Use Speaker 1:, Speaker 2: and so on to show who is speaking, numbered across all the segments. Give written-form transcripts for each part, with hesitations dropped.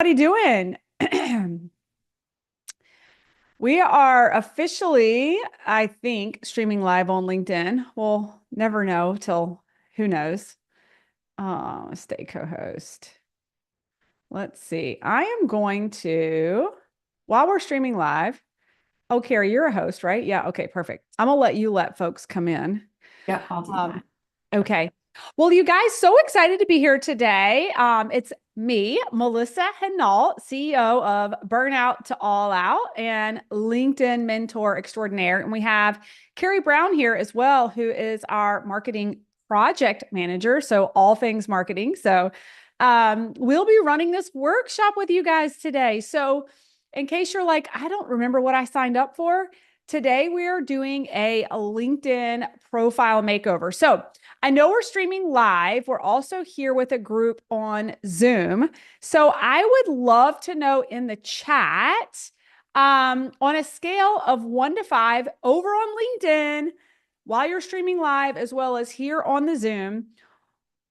Speaker 1: What are you doing? We are officially, I think, streaming live on LinkedIn. We'll never know till who knows. Stay co-host. Let's see. I am going to, while we're streaming live. Oh, Carrie, you're a host, right? Yeah. Okay, perfect. I'm gonna let you let folks come in.
Speaker 2: Yep, I'll do
Speaker 1: Um,
Speaker 2: that.
Speaker 1: okay. Well, you guys, so excited to be here today. It's me, Melissa Hinault, CEO of Burnout to All Out and LinkedIn Mentor Extraordinaire. And we have Carrie Brown here as well, who is our marketing project manager. So all things marketing. So we'll be running this workshop with you guys today. So in case you're like, I don't remember what I signed up for, today we are doing a LinkedIn profile makeover. So I know we're streaming live. We're also here with a group on Zoom. So I would love to know in the chat, on a scale of 1 to 5 over on LinkedIn while you're streaming live, as well as here on the Zoom,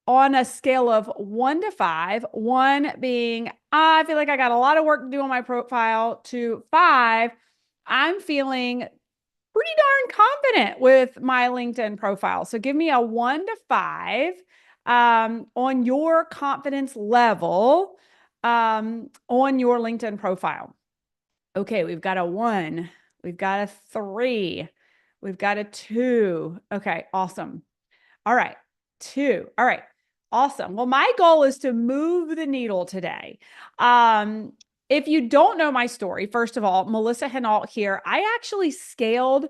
Speaker 1: on a scale of 1 to 5, one being, I feel like I got a lot of work to do on my profile, to 5, I'm feeling pretty darn confident with my LinkedIn profile. So give me a 1 to 5 on your confidence level on your LinkedIn profile. Okay, we've got a 1, we've got a 3, we've got a 2. Okay, awesome. All right, 2. All right, awesome. Well, my goal is to move the needle today. Um, if you don't know my story, first of all, Melissa Hinault here. I actually scaled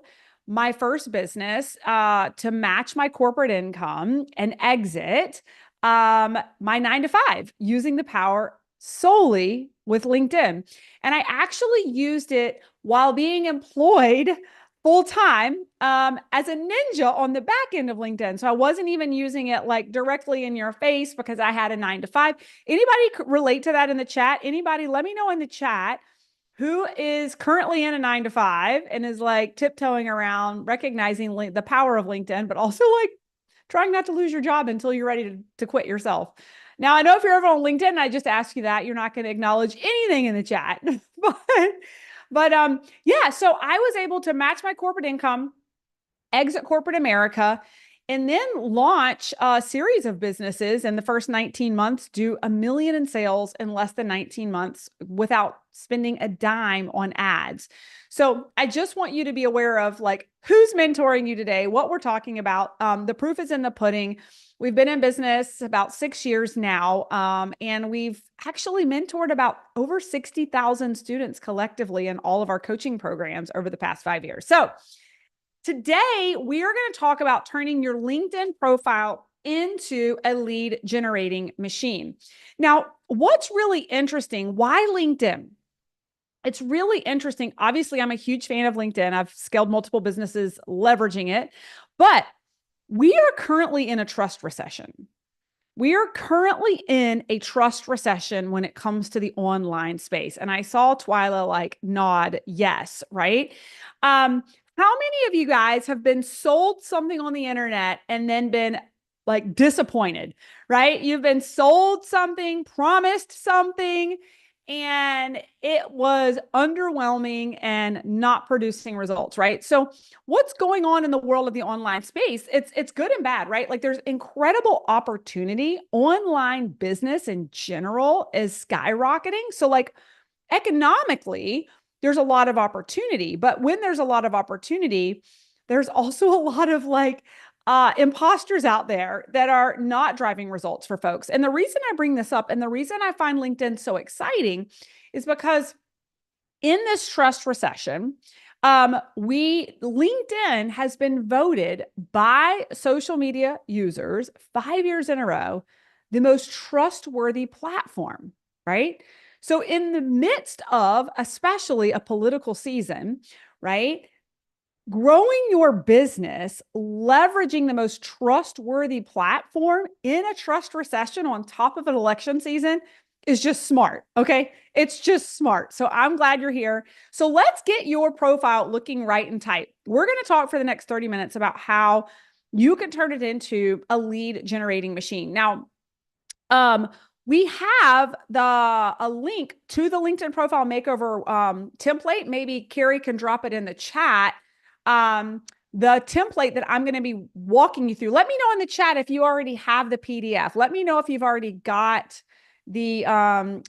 Speaker 1: my first business to match my corporate income and exit my 9 to 5 using the power solely with LinkedIn. And I actually used it while being employed full time as a ninja on the back end of LinkedIn. So I wasn't even using it like directly in your face because I had a 9 to 5. Anybody relate to that in the chat? Anybody, let me know in the chat who is currently in a 9 to 5 and is like tiptoeing around, recognizing the power of LinkedIn, but also like trying not to lose your job until you're ready to quit yourself. Now, I know if you're ever on LinkedIn, I just asked you that, you're not going to acknowledge anything in the chat. but yeah, so I was able to match my corporate income, exit corporate America, and then launch a series of businesses in the first 19 months, do 1 million in sales in less than 19 months without spending a dime on ads. So I just want you to be aware of like who's mentoring you today, what we're talking about. The proof is in the pudding. We've been in business about 6 years now, and we've actually mentored about over 60,000 students collectively in all of our coaching programs over the past 5 years. So today, we are going to talk about turning your LinkedIn profile into a lead generating machine. Now, what's really interesting, why LinkedIn? It's really interesting. Obviously, I'm a huge fan of LinkedIn. I've scaled multiple businesses leveraging it, but we are currently in a trust recession. We are currently in a trust recession when it comes to the online space. And I saw Twyla like nod yes, right? How many of you guys have been sold something on the internet and then been like disappointed, right? You've been sold something, promised something, and it was underwhelming and not producing results, right? So what's going on in the world of the online space? It's good and bad, right? Like there's incredible opportunity. Online business in general is skyrocketing. So like economically, there's a lot of opportunity, but when there's a lot of opportunity, there's also a lot of like imposters out there that are not driving results for folks. And the reason I bring this up and the reason I find LinkedIn so exciting is because in this trust recession, LinkedIn has been voted by social media users 5 years in a row the most trustworthy platform, right? So, in the midst of especially a political season, right? Growing your business, leveraging the most trustworthy platform in a trust recession on top of an election season is just smart. Okay. It's just smart. So I'm glad you're here. So let's get your profile looking right and tight. We're going to talk for the next 30 minutes about how you can turn it into a lead generating machine. Now, we have a link to the LinkedIn profile makeover template. Maybe Carrie can drop it in the chat. The template that I'm going to be walking you through. Let me know in the chat if you already have the PDF. Let me know if you've already got the,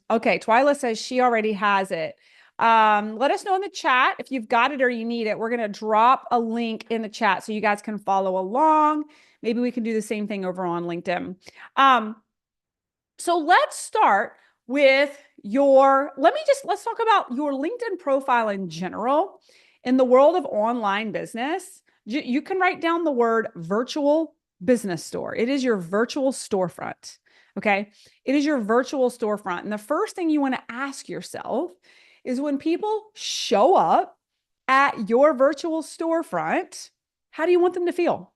Speaker 1: okay, Twyla says she already has it. Let us know in the chat if you've got it or you need it. We're going to drop a link in the chat so you guys can follow along. Maybe we can do the same thing over on LinkedIn. So let's start with let's talk about your LinkedIn profile in general. In the world of online business, you can write down the word virtual business store. It is your virtual storefront. Okay. It is your virtual storefront. And the first thing you want to ask yourself is when people show up at your virtual storefront, how do you want them to feel?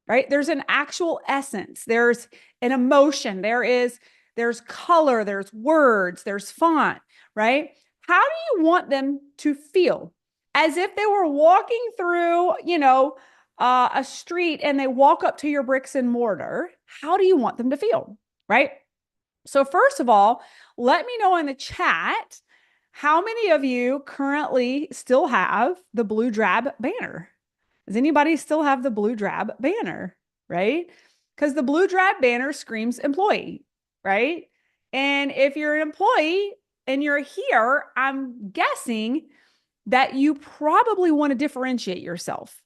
Speaker 1: Right? There's an actual essence. There's an emotion. There's color, there's words, there's font, right? How do you want them to feel? As if they were walking through, a street and they walk up to your bricks and mortar. How do you want them to feel? Right? So first of all, let me know in the chat, how many of you currently still have the blue drab banner? Does anybody still have the blue drab banner, right? Because the blue drab banner screams employee, right? And if you're an employee and you're here, I'm guessing that you probably want to differentiate yourself,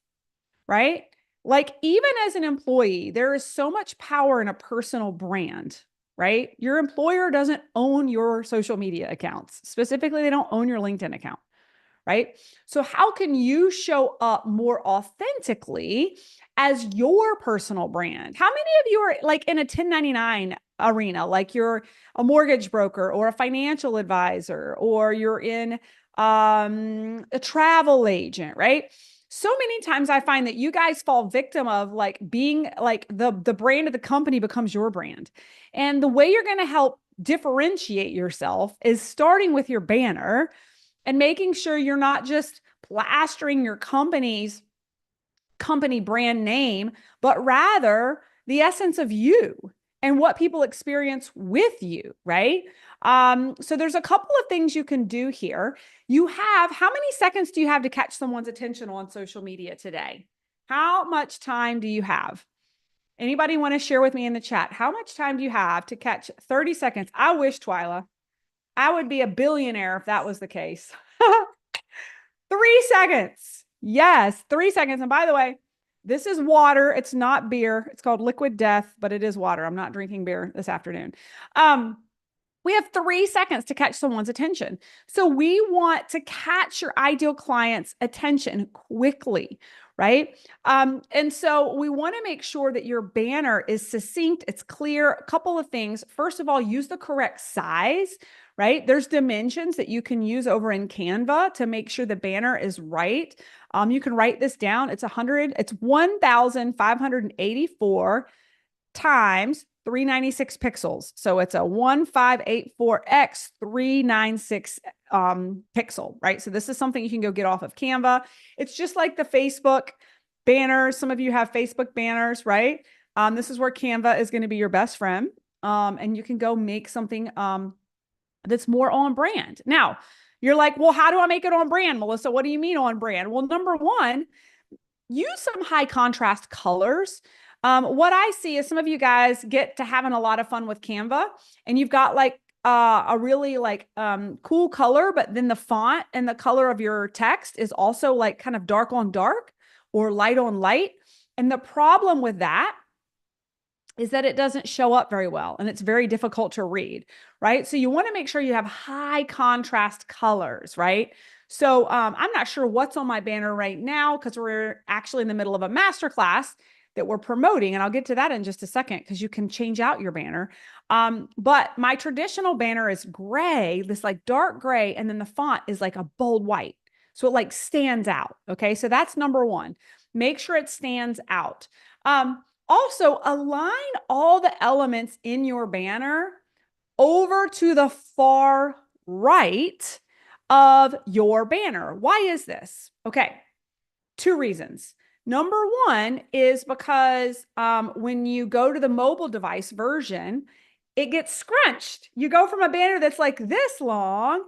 Speaker 1: right? Like even as an employee, there is so much power in a personal brand, right? Your employer doesn't own your social media accounts. Specifically, they don't own your LinkedIn account, right? So how can you show up more authentically as your personal brand? How many of you are like in a 1099 arena, like you're a mortgage broker or a financial advisor, or you're in a travel agent, right? So many times I find that you guys fall victim of like being like the brand of the company becomes your brand. And the way you're going to help differentiate yourself is starting with your banner and making sure you're not just plastering your company's company brand name, but rather the essence of you and what people experience with you, right? So there's a couple of things you can do here. How many seconds do you have to catch someone's attention on social media today? How much time do you have? Anybody want to share with me in the chat? How much time do you have to catch 30 seconds? I wish, Twyla, I would be a billionaire if that was the case. 3 seconds. Yes, 3 seconds. And by the way, this is water. It's not beer. It's called liquid death, but it is water. I'm not drinking beer this afternoon. We have 3 seconds to catch someone's attention. So we want to catch your ideal client's attention quickly, right? And so we want to make sure that your banner is succinct, it's clear. A couple of things. First of all, use the correct size, right? There's dimensions that you can use over in Canva to make sure the banner is right. You can write this down. It's 1,584 times 396 pixels. So it's a 1584x 396 pixel, right? So this is something you can go get off of Canva. It's just like the Facebook banners. Some of you have Facebook banners, right? This is where Canva is going to be your best friend. And you can go make something that's more on brand. Now, you're like, well, how do I make it on brand, Melissa? What do you mean on brand? Well, number one, use some high contrast colors. What I see is some of you guys get to having a lot of fun with Canva, and you've got like a really like cool color, but then the font and the color of your text is also like kind of dark on dark or light on light. And the problem with that is that it doesn't show up very well and it's very difficult to read, right? So you want to make sure you have high contrast colors, right? So I'm not sure what's on my banner right now because we're actually in the middle of a masterclass that we're promoting, and I'll get to that in just a second because you can change out your banner. But my traditional banner is gray, this like dark gray, and then the font is like a bold white. So it like stands out, okay? So that's number one. Make sure it stands out. Also, align all the elements in your banner over to the far right of your banner. Why is this? Okay, 2 reasons. Number one is because when you go to the mobile device version, it gets scrunched. You go from a banner that's like this long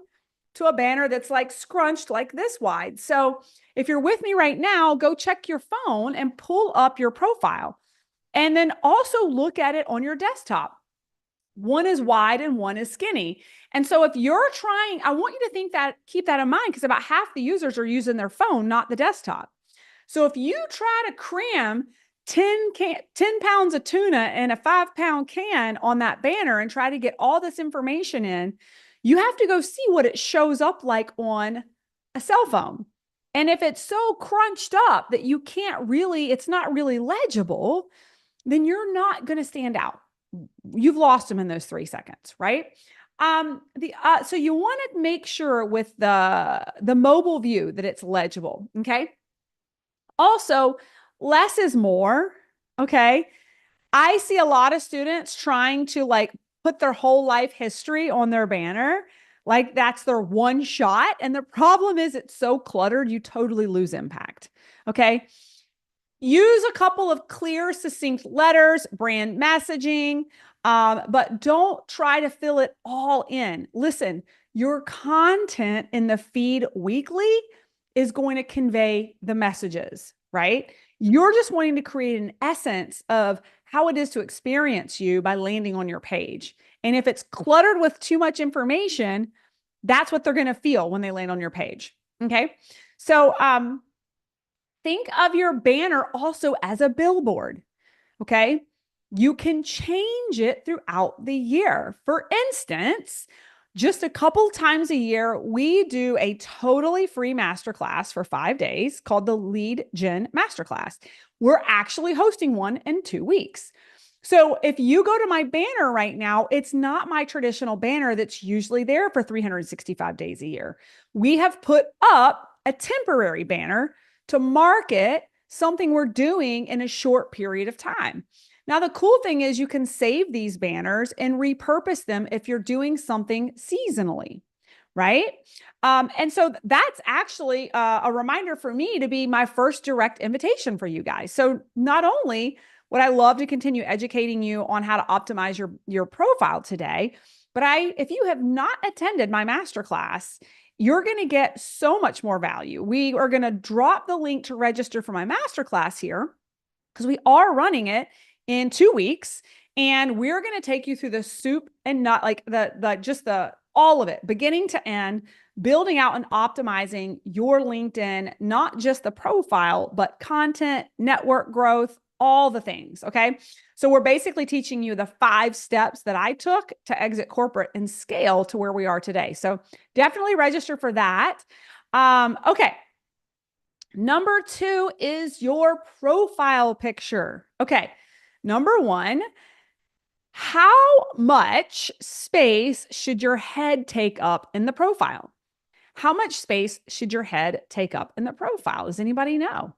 Speaker 1: to a banner that's like scrunched like this wide. So if you're with me right now, go check your phone and pull up your profile. And then also look at it on your desktop. One is wide and one is skinny. And so if you're trying, I want you to think that, keep that in mind, because about half the users are using their phone, not the desktop. So if you try to cram 10 pounds of tuna in a 5-pound can on that banner and try to get all this information in, you have to go see what it shows up like on a cell phone. And if it's so crunched up that you can't really, it's not really legible, then you're not going to stand out. You've lost them in those 3 seconds, right? So you want to make sure with the mobile view that it's legible. Okay. Also, less is more. Okay. I see a lot of students trying to like put their whole life history on their banner. Like that's their one shot. And the problem is it's so cluttered, you totally lose impact. Okay. Use a couple of clear, succinct letters, brand messaging, but don't try to fill it all in. Listen, your content in the feed weekly is going to convey the messages, right? You're just wanting to create an essence of how it is to experience you by landing on your page. And if it's cluttered with too much information, that's what they're going to feel when they land on your page. Okay. So, think of your banner also as a billboard. Okay. You can change it throughout the year. For instance, just a couple times a year, we do a totally free masterclass for 5 days called the Lead Gen Masterclass. We're actually hosting one in 2 weeks. So if you go to my banner right now, it's not my traditional banner that's usually there for 365 days a year. We have put up a temporary banner to market something we're doing in a short period of time. Now, the cool thing is you can save these banners and repurpose them if you're doing something seasonally, right? And so that's actually a reminder for me to be my first direct invitation for you guys. So not only would I love to continue educating you on how to optimize your profile today, but if you have not attended my masterclass, you're going to get so much more value. We are going to drop the link to register for my masterclass here because we are running it in 2 weeks, and we're going to take you through the soup and not like the all of it, beginning to end, building out and optimizing your LinkedIn, not just the profile, but content, network growth, all the things. Okay. So we're basically teaching you the 5 steps that I took to exit corporate and scale to where we are today. So definitely register for that. Okay. Number 2 is your profile picture. Okay. Number 1, how much space should your head take up in the profile? How much space should your head take up in the profile? Does anybody know?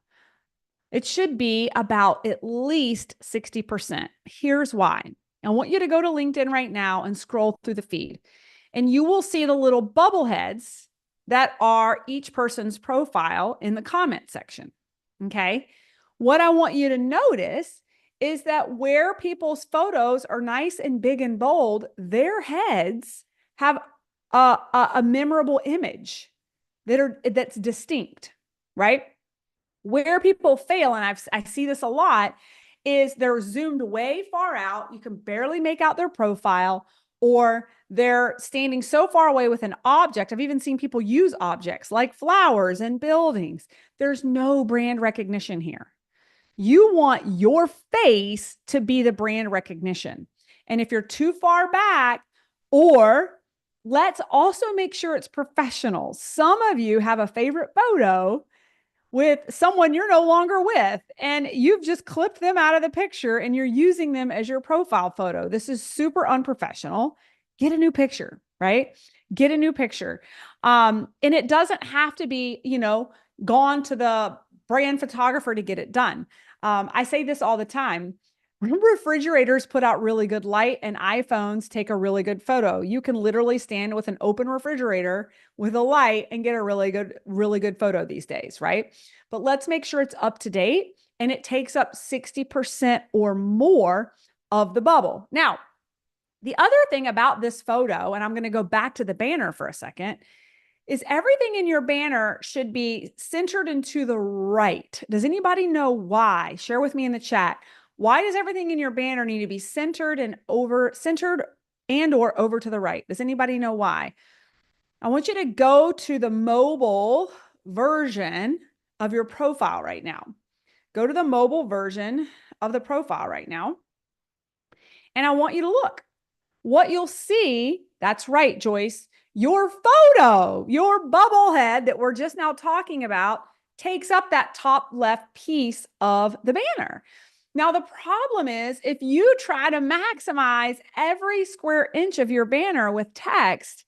Speaker 1: It should be about at least 60%. Here's why. I want you to go to LinkedIn right now and scroll through the feed, and you will see the little bubble heads that are each person's profile in the comment section. Okay. What I want you to notice is that where people's photos are nice and big and bold, their heads have a memorable image that's distinct, right? Where people fail, and I see this a lot, is they're zoomed way far out. You can barely make out their profile, or they're standing so far away with an object. I've even seen people use objects like flowers and buildings. There's no brand recognition here. You want your face to be the brand recognition. And if you're too far back, or let's also make sure it's professional. Some of you have a favorite photo with someone you're no longer with, and you've just clipped them out of the picture and you're using them as your profile photo. This is super unprofessional. Get a new picture, right? Get a new picture. And it doesn't have to be, gone to the brand photographer to get it done. I say this all the time. Refrigerators put out really good light, and iPhones take a really good photo. You can literally stand with an open refrigerator with a light and get a really good photo these days, right? But let's make sure it's up to date and it takes up 60% or more of the bubble. Now, The other thing about this photo, and I'm going to go back to the banner for a second, is everything in your banner should be centered and to the right. Does anybody know why? Share with me in the chat. Why does everything in your banner need to be centered and or over to the right? Does anybody know why? I want you to go to the mobile version of your profile right now. Go to the mobile version of the profile right now. And I want you to look. What you'll see, that's right, Joyce, your photo, your bubble head that we're just now talking about takes up that top left piece of the banner. Now, the problem is if you try to maximize every square inch of your banner with text,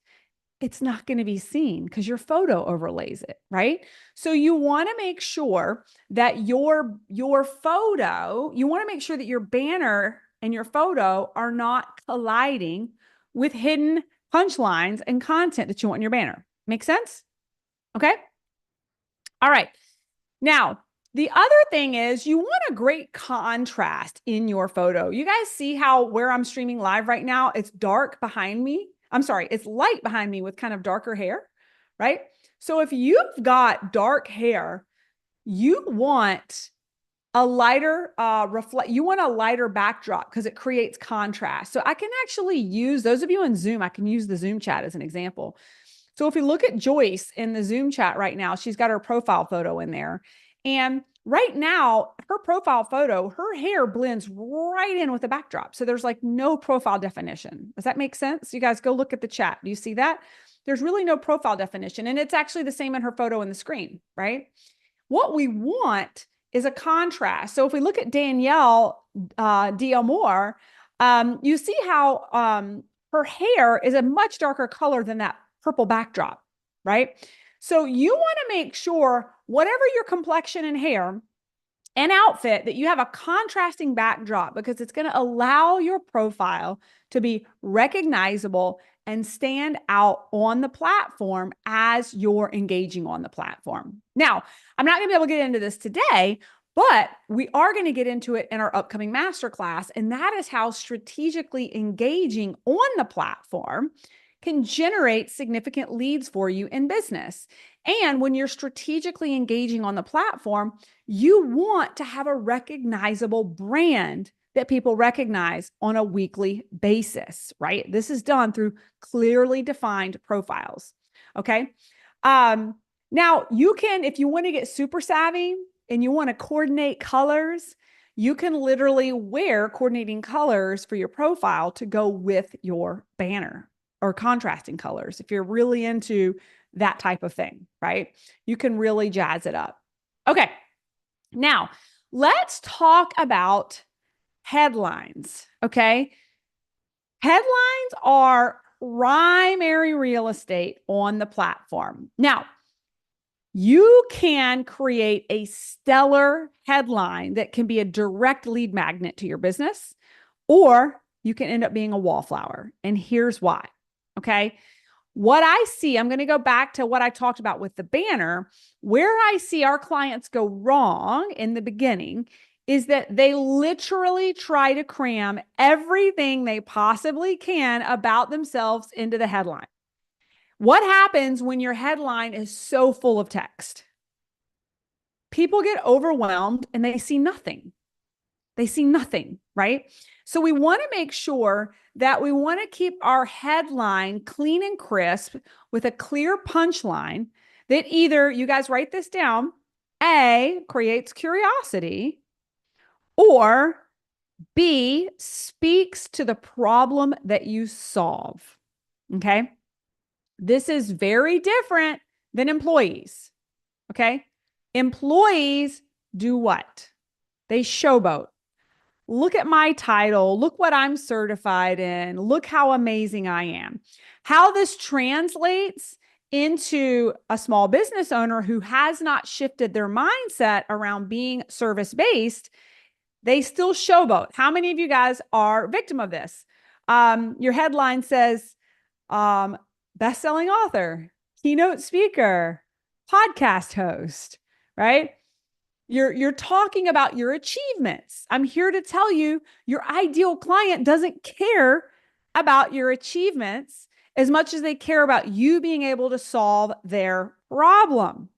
Speaker 1: it's not going to be seen because your photo overlays it, right? So you want to make sure that your photo, you want to make sure that your banner and your photo are not colliding with hidden punchlines and content that you want in your banner. Make sense? Okay. All right. Now, the other thing is you want a great contrast in your photo. You guys see how where I'm streaming live right now, it's dark behind me. I'm sorry, it's light behind me with kind of darker hair, right? So if you've got dark hair, you want a lighter you want a lighter backdrop because it creates contrast. So I can actually use, those of you in Zoom, I can use the Zoom chat as an example. So if we look at Joyce in the Zoom chat right now, she's got her profile photo in there. And right now, her profile photo, her hair blends right in with the backdrop. So there's like no profile definition. Does that make sense? You guys go look at the chat. Do you see that? There's really no profile definition. And it's actually the same in her photo in the screen, right? What we want is a contrast. So if we look at Danielle Diamore, you see how her hair is a much darker color than that purple backdrop, right? So you want to make sure whatever your complexion and hair and outfit that you have a contrasting backdrop because it's going to allow your profile to be recognizable and stand out on the platform as you're engaging on the platform. Now, I'm not going to be able to get into this today, but we are going to get into it in our upcoming masterclass, and that is how strategically engaging on the platform can generate significant leads for you in business. And when you're strategically engaging on the platform, you want to have a recognizable brand that people recognize on a weekly basis, right? This is done through clearly defined profiles. Okay. Now you can, if you want to get super savvy and you want to coordinate colors, you can literally wear coordinating colors for your profile to go with your banner, or contrasting colors. If you're really into that type of thing, right? You can really jazz it up. Okay. Now let's talk about headlines. Okay. Headlines are primary real estate on the platform. Now, you can create a stellar headline that can be a direct lead magnet to your business, or you can end up being a wallflower. And here's why. Okay. What I see, I'm going to go back to what I talked about with the banner. Where I see our clients go wrong in the beginning is that they literally try to cram everything they possibly can about themselves into the headline. What happens when your headline is so full of text? People get overwhelmed and they see nothing. They see nothing, right? So we want to make sure that we want to keep our headline clean and crisp with a clear punchline that either, you guys write this down, A, creates curiosity, or B, speaks to the problem that you solve. Okay. This is very different than employees. Okay. Employees do what? They showboat. Look at my title. Look what I'm certified in. Look how amazing I am. How this translates into a small business owner who has not shifted their mindset around being service-based, they still showboat. How many of you guys are victim of this? Your headline says, best-selling author, keynote speaker, podcast host, right? You're talking about your achievements. I'm here to tell you, your ideal client doesn't care about your achievements as much as they care about you being able to solve their problem,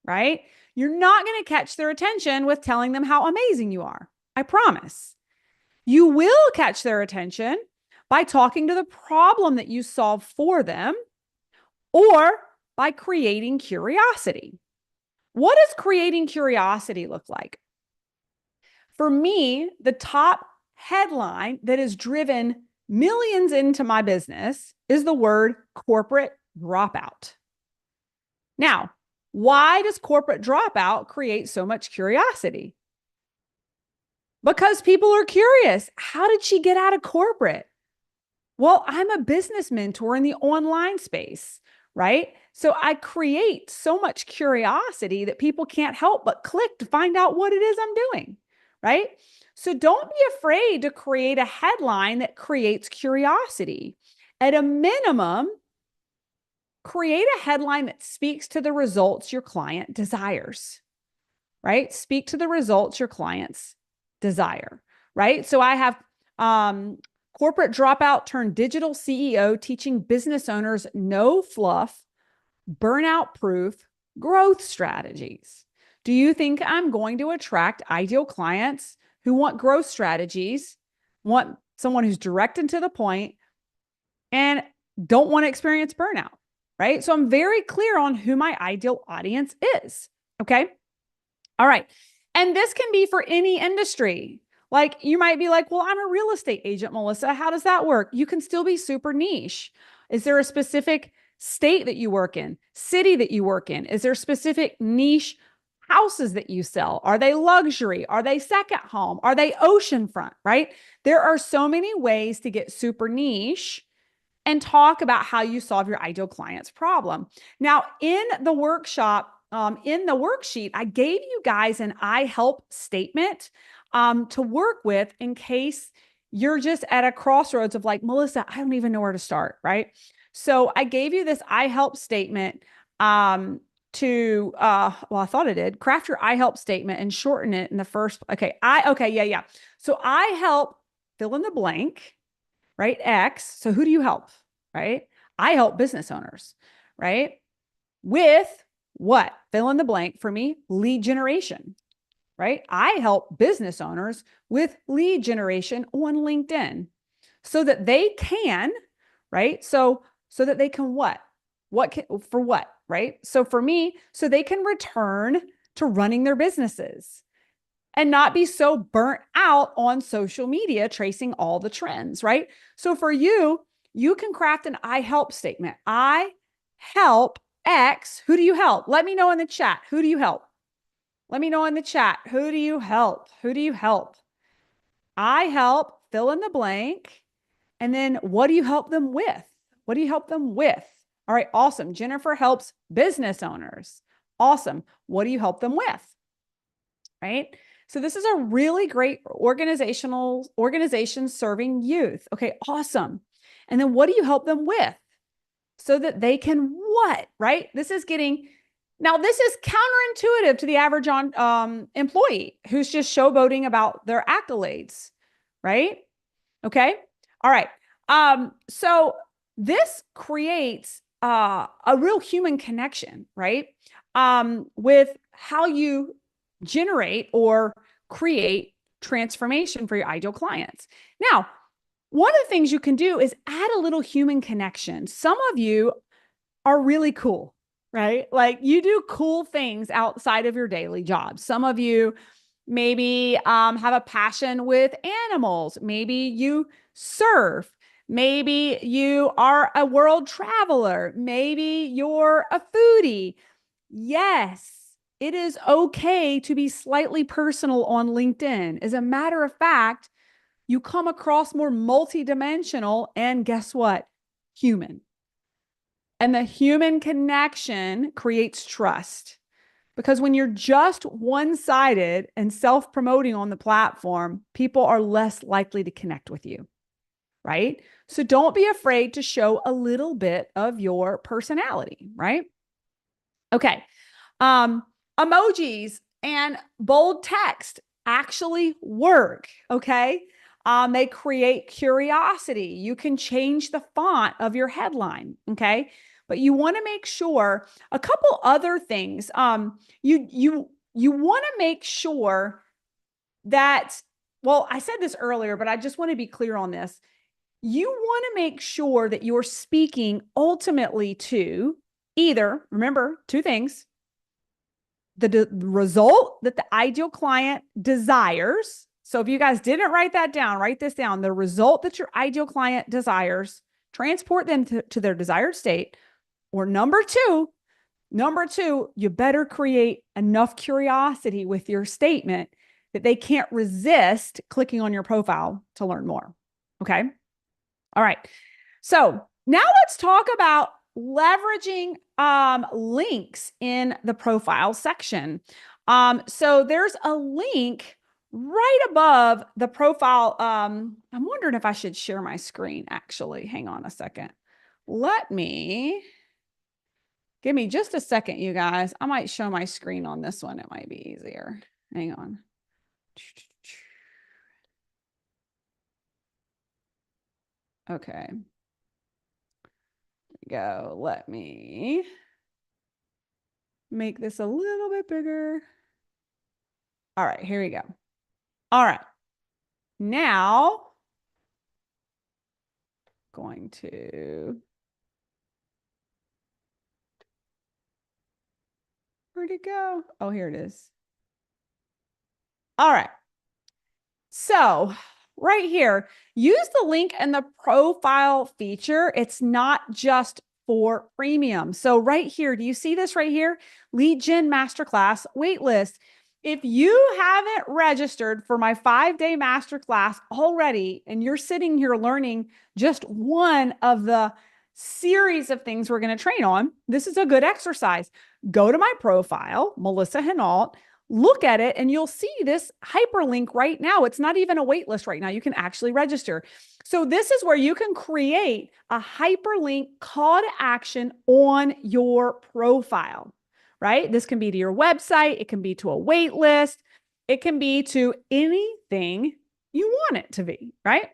Speaker 1: right? You're not going to catch their attention with telling them how amazing you are. I promise. You will catch their attention by talking to the problem that you solve for them or by creating curiosity. What does creating curiosity look like? For me, the top headline that has driven millions into my business is the word corporate dropout. Now, why does corporate dropout create so much curiosity? Because people are curious. How did she get out of corporate? Well, I'm a business mentor in the online space, right? So I create so much curiosity that people can't help but click to find out what it is I'm doing, right? So don't be afraid to create a headline that creates curiosity. At a minimum, create a headline that speaks to the results your client desires, right? Speak to the results your clients desire, right? So I have corporate dropout turned digital CEO teaching business owners no fluff, burnout proof growth strategies. Do you think I'm going to attract ideal clients who want growth strategies, want someone who's direct and to the point, and don't want to experience burnout, right? So I'm very clear on who my ideal audience is. Okay. All right. And this can be for any industry. Like you might be like, well, I'm a real estate agent, Melissa. How does that work? You can still be super niche. Is there a specific state that you work in, city that you work in? Is there specific niche houses that you sell? Are they luxury? Are they second home? Are they oceanfront, right? There are so many ways to get super niche and talk about how you solve your ideal client's problem. Now, in the workshop, in the worksheet, I gave you guys an I help statement to work with in case you're just at a crossroads of like, Melissa, I don't even know where to start, right? So I gave you this I help statement well, I thought I did. Craft your I help statement and shorten it in the first. Okay. Yeah. So I help fill in the blank, right? X. So who do you help, right? I help business owners, right? With what? Fill in the blank for me, lead generation, right? I help business owners with lead generation on LinkedIn so that they can, right? So that they can what? For what, right? So for me, so they can return to running their businesses and not be so burnt out on social media tracing all the trends, right? So for you, you can craft an I help statement. I help X. Who do you help? Let me know in the chat. Who do you help? Let me know in the chat. Who do you help? Who do you help? I help fill in the blank. And then what do you help them with? What do you help them with? All right, awesome. Jennifer helps business owners. Awesome. What do you help them with? Right? So this is a really great organization serving youth. Okay, awesome. And then what do you help them with? So that they can what, right? This is counterintuitive to the average employee who's just showboating about their accolades, right? Okay. All right. So this creates a real human connection, right? With how you generate or create transformation for your ideal clients. Now, one of the things you can do is add a little human connection. Some of you are really cool, right? Like you do cool things outside of your daily job. Some of you maybe have a passion with animals. Maybe you surf. Maybe you are a world traveler. Maybe you're a foodie. Yes, it is okay to be slightly personal on LinkedIn. As a matter of fact, you come across more multidimensional and guess what? Human. And the human connection creates trust. Because when you're just one-sided and self-promoting on the platform, people are less likely to connect with you, right? So don't be afraid to show a little bit of your personality, right? Okay. Emojis and bold text actually work, okay? They create curiosity. You can change the font of your headline. Okay. But you want to make sure a couple other things. You want to make sure that, well, I said this earlier, but I just want to be clear on this. You want to make sure that you're speaking ultimately to either, remember, two things: the result that the ideal client desires. So if you guys didn't write that down, write this down: the result that your ideal client desires, transport them to their desired state. Or number two, you better create enough curiosity with your statement that they can't resist clicking on your profile to learn more. Okay. All right. So now let's talk about leveraging links in the profile section. So there's a link right above the profile. I'm wondering if I should share my screen, actually. Hang on a second. Give me just a second, you guys. I might show my screen on this one. It might be easier. Hang on. Okay. Go. Let me make this a little bit bigger. All right, here we go. All right. Now, going to, where'd it go? Oh, here it is. All right. So right here, use the link in the profile feature. It's not just for premium. So right here, do you see this right here? Lead Gen Masterclass waitlist. If you haven't registered for my 5-day masterclass already, and you're sitting here learning just one of the series of things we're going to train on, this is a good exercise. Go to my profile, Melissa Hinault, look at it, and you'll see this hyperlink right now. It's not even a wait list right now. You can actually register. So this is where you can create a hyperlink call to action on your profile, right? This can be to your website. It can be to a wait list. It can be to anything you want it to be, right?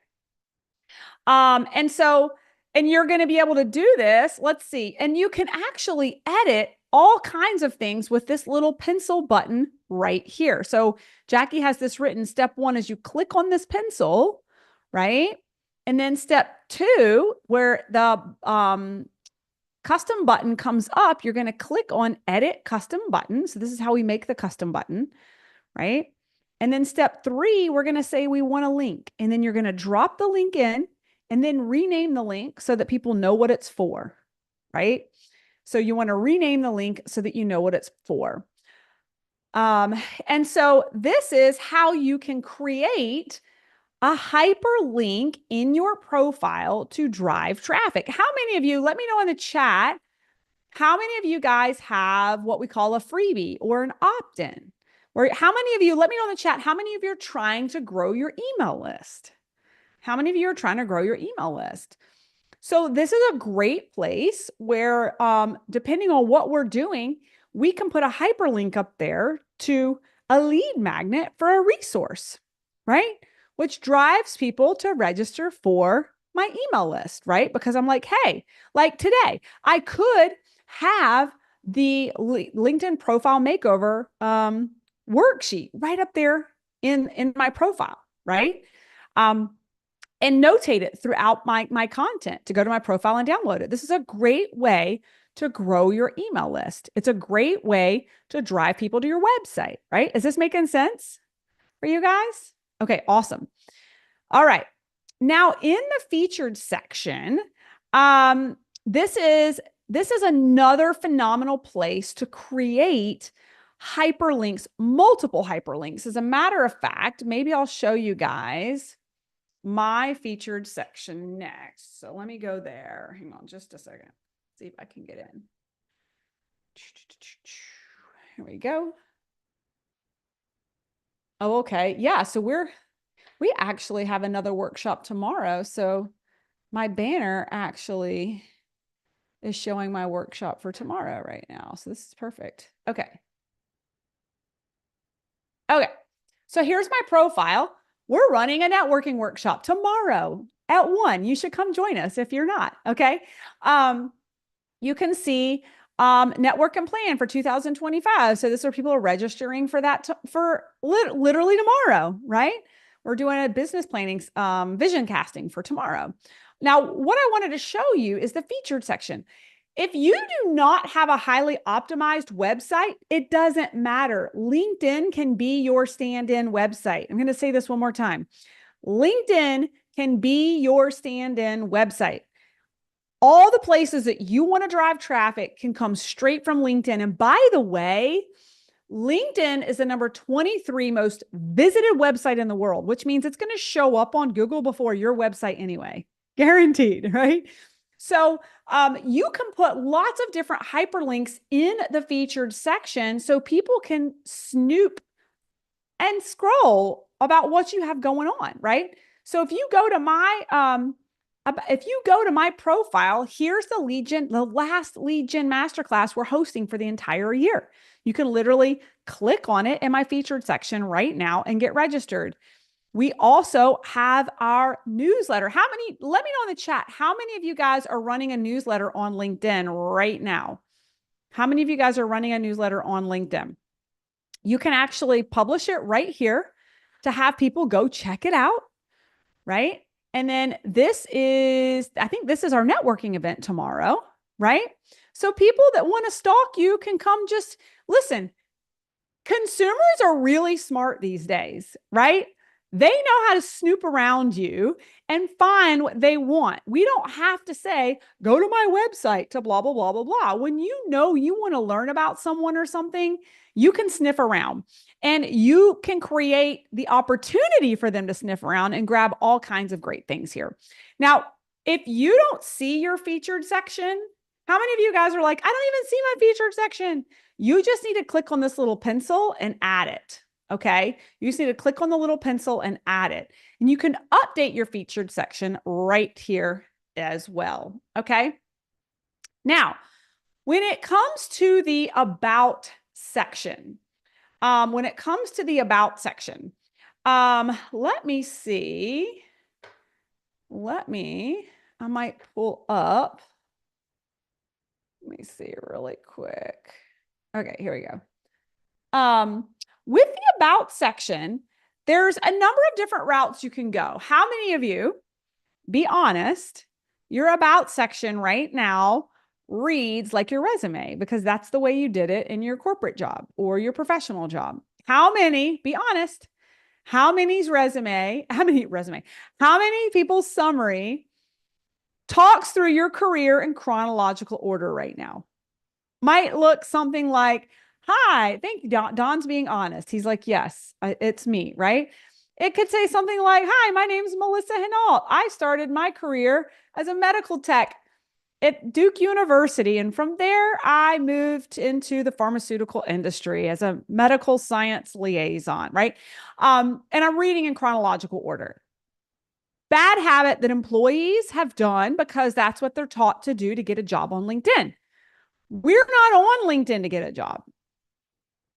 Speaker 1: And you're going to be able to do this. Let's see. And you can actually edit all kinds of things with this little pencil button right here. So Jackie has this written. Step 1 is you click on this pencil, right? And then step 2, where the custom button comes up, you're going to click on edit custom button. So this is how we make the custom button, right? And then step 3, we're going to say we want a link. And then you're going to drop the link in and then rename the link so that people know what it's for, right? So you want to rename the link so that you know what it's for. And so this is how you can create a hyperlink in your profile to drive traffic. How many of you, let me know in the chat, how many of you guys have what we call a freebie or an opt-in? Or how many of you, let me know in the chat, how many of you are trying to grow your email list? How many of you are trying to grow your email list? So this is a great place where, depending on what we're doing, we can put a hyperlink up there to a lead magnet for a resource, right? Which drives people to register for my email list, right? Because I'm like, hey, like today, I could have the LinkedIn profile makeover worksheet right up there in my profile, right? And notate it throughout my content to go to my profile and download it. This is a great way to grow your email list. It's a great way to drive people to your website, right? Is this making sense for you guys? Okay, awesome. All right. Now in the featured section, this is another phenomenal place to create hyperlinks, multiple hyperlinks. As a matter of fact, maybe I'll show you guys my featured section next. So let me go there. Hang on just a second. See if I can get in. Here we go. Oh, okay. Yeah. So we actually have another workshop tomorrow. So my banner actually is showing my workshop for tomorrow right now. So this is perfect. Okay. Okay. So here's my profile. we're running a networking workshop tomorrow at 1. You should come join us if you're not. Okay. You can see network and plan for 2025. So this is where people are registering for that for literally tomorrow, right? We're doing a business planning vision casting for tomorrow. Now, what I wanted to show you is the featured section. If you do not have a highly optimized website, it doesn't matter. LinkedIn can be your stand-in website. I'm going to say this one more time. LinkedIn can be your stand-in website. All the places that you want to drive traffic can come straight from LinkedIn. And by the way, LinkedIn is the number 23 most visited website in the world, which means it's going to show up on Google before your website anyway. Guaranteed, right? So you can put lots of different hyperlinks in the featured section so people can snoop and scroll about what you have going on, right? So if you go to my profile, here's the last lead gen masterclass we're hosting for the entire year. You can literally click on it in my featured section right now and get registered. We also have our newsletter. Let me know in the chat, how many of you guys are running a newsletter on LinkedIn right now? How many of you guys are running a newsletter on LinkedIn? You can actually publish it right here to have people go check it out, right? And then I think this is our networking event tomorrow, right? So people that want to stalk you can come just listen. Consumers are really smart these days, right? They know how to snoop around you and find what they want. We don't have to say, go to my website to blah, blah, blah, blah, blah. When you know you want to learn about someone or something, you can sniff around and you can create the opportunity for them to sniff around and grab all kinds of great things here. Now, if you don't see your featured section, how many of you guys are like, I don't even see my featured section? You just need to click on this little pencil and add it. Okay. You just need to click on the little pencil and add it. And you can update your featured section right here as well. Okay. Now, when it comes to the about section, let me see. I might pull up. Let me see really quick. Okay, here we go. With the about section, there's a number of different routes you can go. How many of you, be honest, your about section right now reads like your resume because that's the way you did it in your corporate job or your professional job? How many, be honest, how many people's summary talks through your career in chronological order right now? Might look something like, hi, thank you. Don's being honest. He's like, yes, it's me, right? It could say something like, hi, my name's Melissa Hinault. I started my career as a medical tech at Duke University. And from there, I moved into the pharmaceutical industry as a medical science liaison, right? And I'm reading in chronological order. Bad habit that employees have done because that's what they're taught to do to get a job on LinkedIn. We're not on LinkedIn to get a job.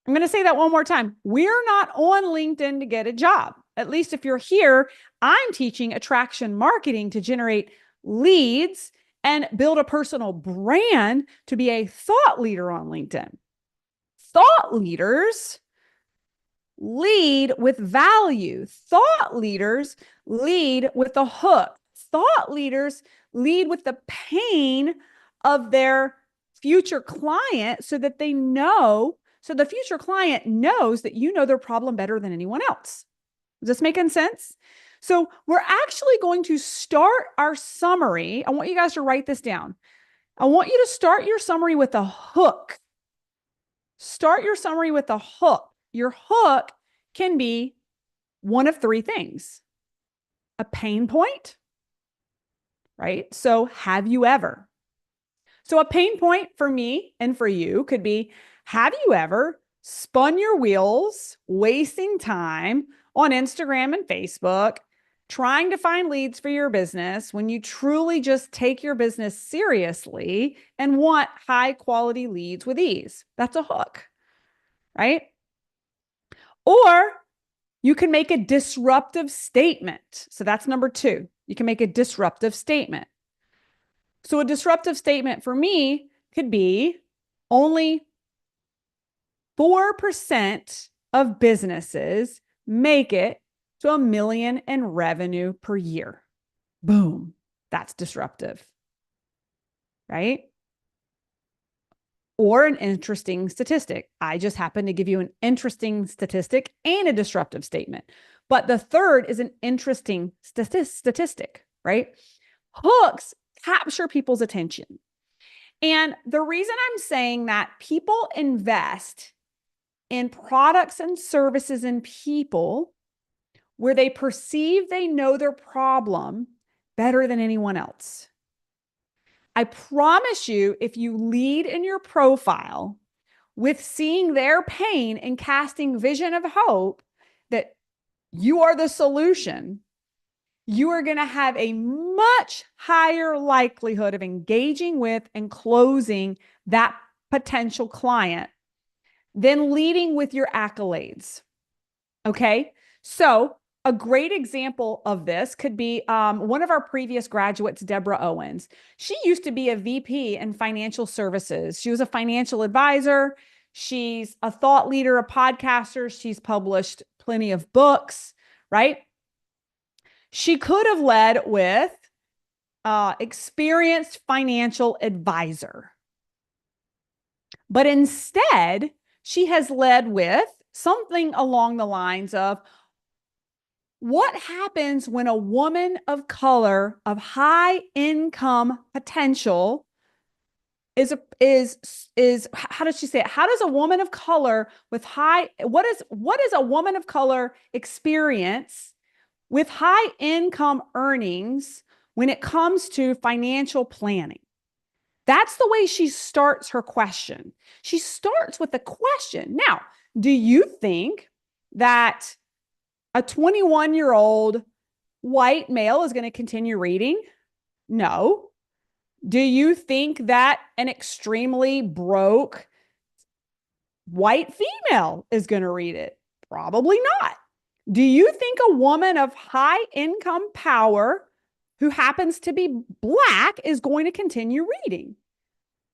Speaker 1: I'm going to say that one more time. We're not on LinkedIn to get a job. At least if you're here, I'm teaching attraction marketing to generate leads and build a personal brand to be a thought leader on LinkedIn. Thought leaders lead with value. Thought leaders lead with a hook. Thought leaders lead with the pain of their future client so that they know, so the future client knows that you know their problem better than anyone else. Is this making sense? So we're actually going to start our summary. I want you guys to write this down. I want you to start your summary with a hook. Start your summary with a hook. Your hook can be one of three things. A pain point, right? So have you ever? So a pain point for me and for you could be, have you ever spun your wheels, wasting time on Instagram and Facebook, trying to find leads for your business when you truly just take your business seriously and want high quality leads with ease? That's a hook, right? Or You can make a disruptive statement. So that's number 2. You can make a disruptive statement. So a disruptive statement for me could be only 4% of businesses make it to $1 million in revenue per year. Boom. That's disruptive, right? Or an interesting statistic. I just happen to give you an interesting statistic and a disruptive statement. But the third is an interesting statistic, right? Hooks capture people's attention. And the reason I'm saying that people invest in products and services and people where they perceive they know their problem better than anyone else. I promise you, if you lead in your profile with seeing their pain and casting vision of hope that you are the solution, you are going to have a much higher likelihood of engaging with and closing that potential client than leading with your accolades. Okay. So a great example of this could be one of our previous graduates, Deborah Owens. She used to be a VP in financial services. She was a financial advisor. She's a thought leader, a podcaster. She's published plenty of books, right? She could have led with experienced financial advisor. But instead, she has led with something along the lines of, what happens when a woman of color of high income potential is how does she say it? How does a woman of color with what is a woman of color experience with high income earnings when it comes to financial planning? That's the way she starts her question. She starts with a question. Now, do you think that a 21-year-old white male is going to continue reading? No. Do you think that an extremely broke white female is going to read it? Probably not. Do you think a woman of high income power who happens to be Black is going to continue reading?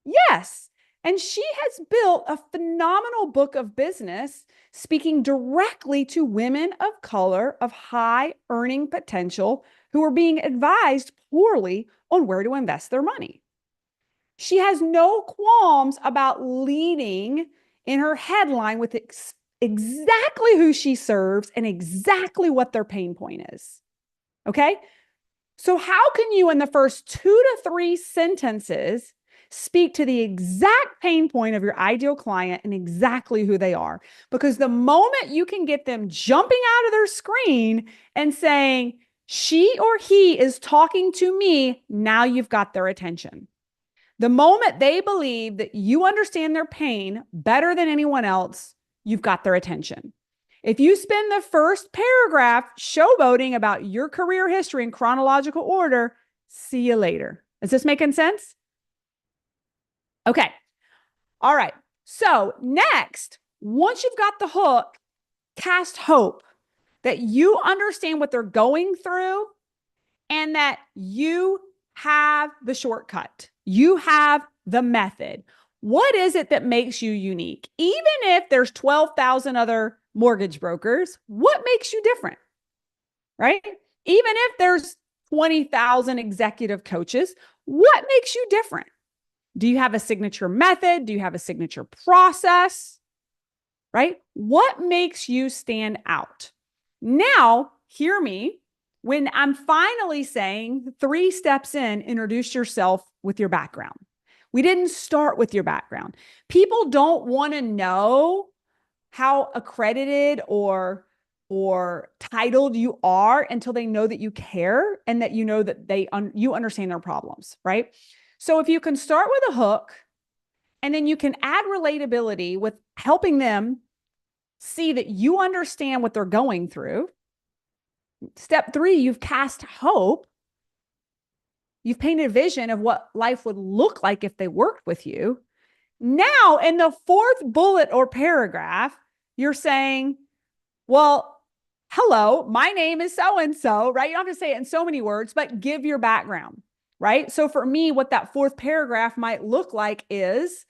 Speaker 1: Yes. And she has built a phenomenal book of business speaking directly to women of color of high earning potential who are being advised poorly on where to invest their money. She has no qualms about leading in her headline with exactly who she serves and exactly what their pain point is. Okay? So how can you, in the first 2 to 3 sentences, speak to the exact pain point of your ideal client and exactly who they are? Because the moment you can get them jumping out of their screen and saying, she or he is talking to me, now you've got their attention. The moment they believe that you understand their pain better than anyone else, you've got their attention. If you spend the first paragraph showboating about your career history in chronological order, see you later. Is this making sense? Okay. All right. So next, once you've got the hook, cast hope that you understand what they're going through and that you have the shortcut. You have the method. What is it that makes you unique? Even if there's 12,000 other mortgage brokers, what makes you different? Right? Even if there's 20,000 executive coaches, what makes you different? Do you have a signature method? Do you have a signature process? Right? What makes you stand out? Now, hear me. When I'm finally saying 3 steps in, introduce yourself with your background. We didn't start with your background. People don't want to know how accredited or titled you are until they know that you care and that you know that you understand their problems, right? So if you can start with a hook and then you can add relatability with helping them see that you understand what they're going through. Step 3, you've cast hope. You've painted a vision of what life would look like if they worked with you. Now, in the 4th bullet or paragraph, you're saying, well, hello, my name is so and so, right? You don't have to say it in so many words, but give your background, right? So for me, what that fourth paragraph might look like is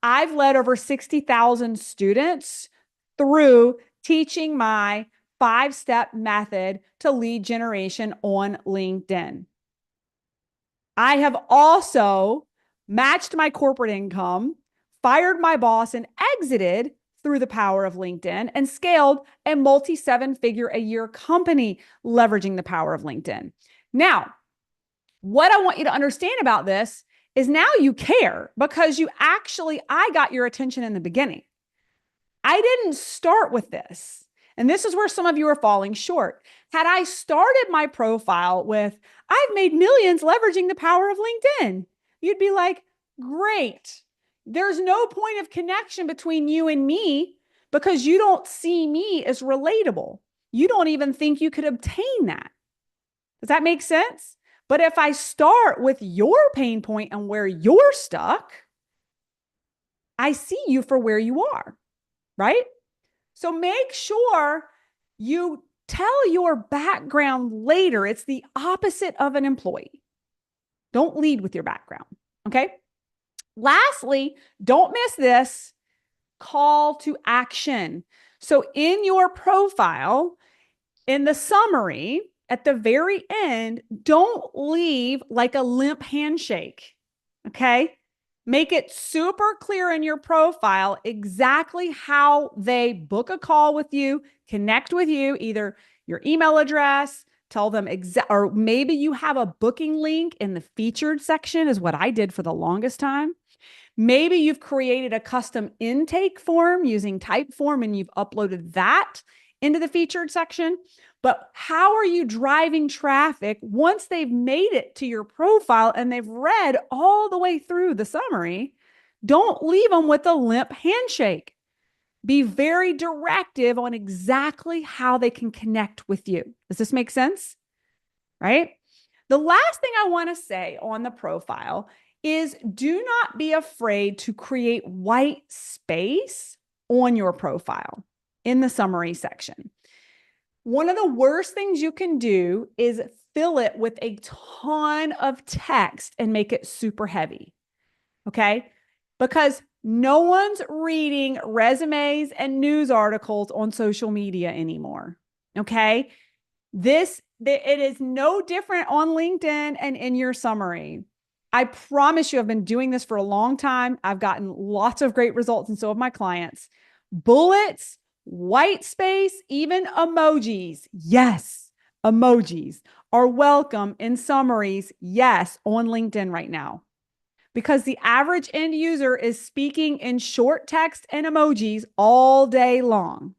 Speaker 1: I've led over 60,000 students through teaching my 5-step method to lead generation on LinkedIn. I have also matched my corporate income, fired my boss, and exited through the power of LinkedIn and scaled a multi-7-figure-a-year company leveraging the power of LinkedIn. Now, what I want you to understand about this is now you care because I got your attention in the beginning. I didn't start with this. And this is where some of you are falling short. Had I started my profile with, I've made millions leveraging the power of LinkedIn, you'd be like, great. There's no point of connection between you and me because you don't see me as relatable. You don't even think you could obtain that. Does that make sense? But if I start with your pain point and where you're stuck, I see you for where you are, right? So make sure you tell your background later. It's the opposite of an employee. Don't lead with your background. Okay. Lastly, don't miss this call to action. So in your profile, in the summary, at the very end, don't leave like a limp handshake. Okay. Make it super clear in your profile exactly how they book a call with you, connect with you, either your email address, tell them or maybe you have a booking link in the featured section, is what I did for the longest time. Maybe you've created a custom intake form using Typeform and you've uploaded that into the featured section. But how are you driving traffic once they've made it to your profile and they've read all the way through the summary? Don't leave them with a limp handshake. Be very directive on exactly how they can connect with you. Does this make sense? Right? The last thing I want to say on the profile is do not be afraid to create white space on your profile in the summary section. One of the worst things you can do is fill it with a ton of text and make it super heavy. Okay? Because no one's reading resumes and news articles on social media anymore. Okay? It is no different on LinkedIn and in your summary. I promise you, I've been doing this for a long time. I've gotten lots of great results, and so have my clients. Bullets, white space, even emojis. Yes, emojis are welcome in summaries. Yes, on LinkedIn right now. Because the average end user is speaking in short text and emojis all day long,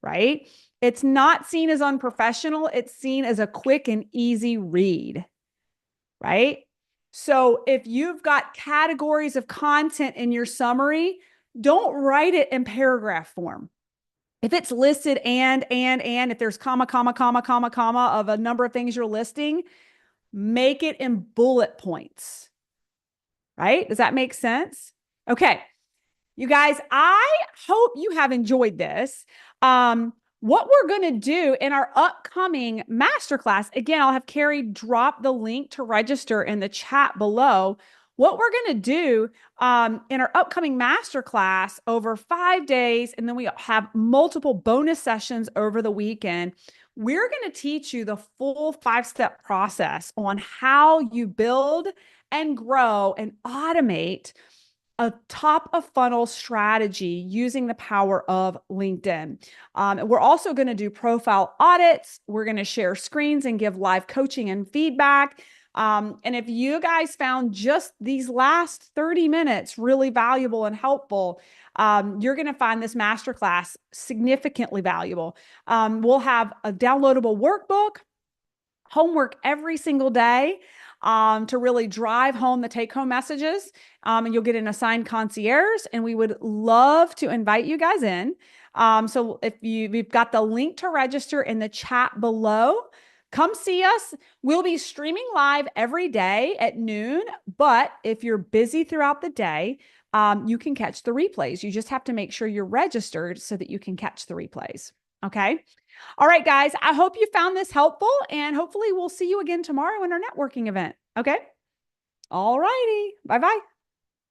Speaker 1: right? It's not seen as unprofessional. It's seen as a quick and easy read, right? So if you've got categories of content in your summary, don't write it in paragraph form. If it's listed and, if there's comma, comma, comma, comma, comma of a number of things you're listing, make it in bullet points, right? Does that make sense? Okay. You guys, I hope you have enjoyed this. What we're going to do in our upcoming masterclass, again, I'll have Carrie drop the link to register in the chat below. What we're going to do in our upcoming masterclass over 5 days, and then we have multiple bonus sessions over the weekend, we're going to teach you the full 5-step process on how you build and grow and automate a top of funnel strategy using the power of LinkedIn. We're also going to do profile audits. We're going to share screens and give live coaching and feedback. And if you guys found just these last 30 minutes really valuable and helpful, you're going to find this masterclass significantly valuable. We'll have a downloadable workbook, homework every single day to really drive home the take-home messages. And you'll get an assigned concierge, and we would love to invite you guys in. So if we've got the link to register in the chat below. Come see us. We'll be streaming live every day at noon, but if you're busy throughout the day, you can catch the replays. You just have to make sure you're registered so that you can catch the replays. Okay. All right, guys, I hope you found this helpful, and hopefully we'll see you again tomorrow in our networking event. Okay. All righty. Bye bye.